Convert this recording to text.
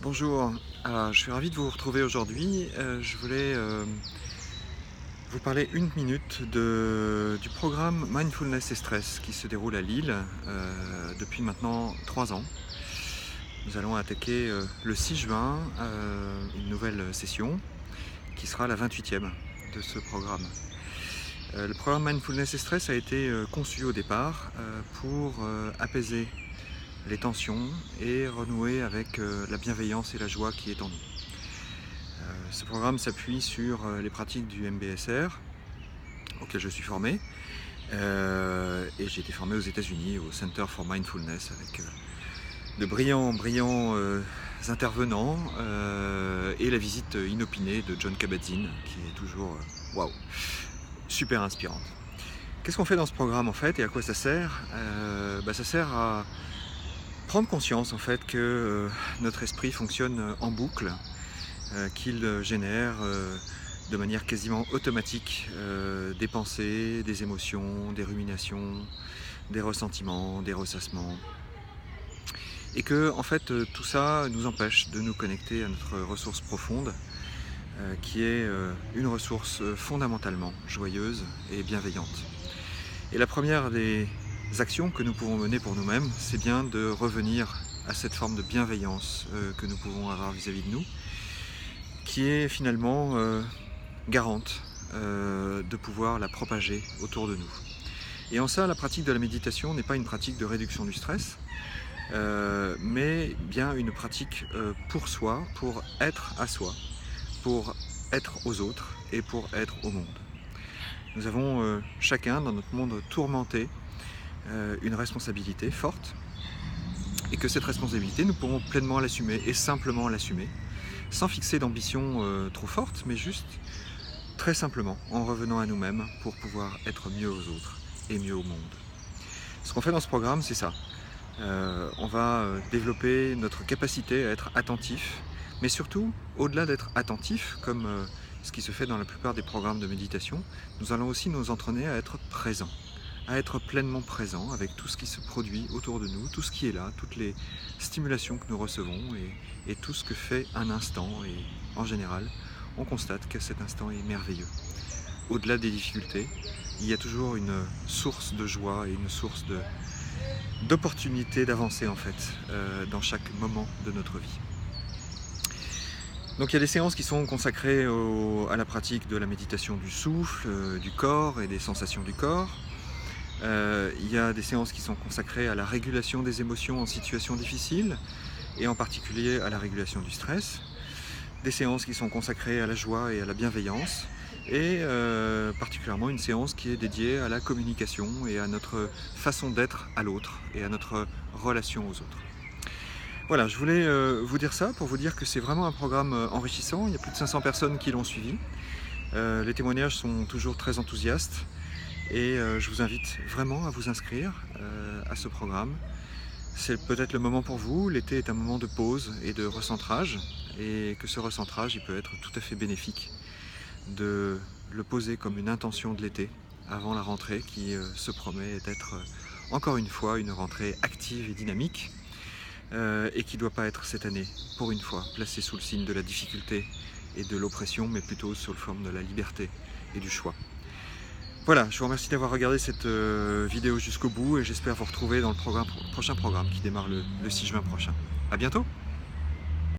Bonjour, je suis ravi de vous retrouver aujourd'hui. Je voulais vous parler une minute du programme Mindfulness et Stress qui se déroule à Lille depuis maintenant 3 ans. Nous allons attaquer le 6 juin une nouvelle session qui sera la 28e de ce programme. Le programme Mindfulness et Stress a été conçu au départ pour apaiser les tensions et renouer avec la bienveillance et la joie qui est en nous. Ce programme s'appuie sur les pratiques du MBSR auquel je suis formé et j'ai été formé aux États-Unis au Center for Mindfulness avec de brillants intervenants et la visite inopinée de Jon Kabat-Zinn qui est toujours waouh, super inspirante. Qu'est-ce qu'on fait dans ce programme en fait et à quoi ça sert? Ça sert à prendre conscience en fait que notre esprit fonctionne en boucle, qu'il génère de manière quasiment automatique des pensées, des émotions, des ruminations, des ressentiments, des ressassements. Et que en fait tout ça nous empêche de nous connecter à notre ressource profonde, qui est une ressource fondamentalement joyeuse et bienveillante. Et la première des actions que nous pouvons mener pour nous-mêmes, c'est bien de revenir à cette forme de bienveillance que nous pouvons avoir vis-à-vis de nous, qui est finalement garante de pouvoir la propager autour de nous. Et en ça, la pratique de la méditation n'est pas une pratique de réduction du stress, mais bien une pratique pour soi, pour être à soi, pour être aux autres et pour être au monde. Nous avons chacun dans notre monde tourmenté une responsabilité forte et que cette responsabilité nous pourrons pleinement l'assumer et simplement l'assumer sans fixer d'ambition trop forte, mais juste très simplement en revenant à nous-mêmes pour pouvoir être mieux aux autres et mieux au monde. Ce qu'on fait dans ce programme, c'est ça. On va développer notre capacité à être attentif, mais surtout, au-delà d'être attentif, comme ce qui se fait dans la plupart des programmes de méditation, nous allons aussi nous entraîner à être présents, à être pleinement présents avec tout ce qui se produit autour de nous, tout ce qui est là, toutes les stimulations que nous recevons et tout ce que fait un instant. Et en général, on constate que cet instant est merveilleux. Au-delà des difficultés, il y a toujours une source de joie et une source d'opportunité d'avancer en fait dans chaque moment de notre vie. Donc il y a des séances qui sont consacrées à la pratique de la méditation du souffle, du corps et des sensations du corps. Il y a des séances qui sont consacrées à la régulation des émotions en situation difficile et en particulier à la régulation du stress. Des séances qui sont consacrées à la joie et à la bienveillance et particulièrement une séance qui est dédiée à la communication et à notre façon d'être à l'autre et à notre relation aux autres. Voilà, je voulais vous dire ça pour vous dire que c'est vraiment un programme enrichissant. Il y a plus de 500 personnes qui l'ont suivi. Les témoignages sont toujours très enthousiastes et je vous invite vraiment à vous inscrire à ce programme. C'est peut-être le moment pour vous. L'été est un moment de pause et de recentrage et que ce recentrage il peut être tout à fait bénéfique de le poser comme une intention de l'été avant la rentrée qui se promet d'être encore une fois une rentrée active et dynamique et qui ne doit pas être cette année, pour une fois, placée sous le signe de la difficulté et de l'oppression, mais plutôt sous la forme de la liberté et du choix. Voilà, je vous remercie d'avoir regardé cette vidéo jusqu'au bout et j'espère vous retrouver dans le prochain programme qui démarre le 6 juin prochain. À bientôt!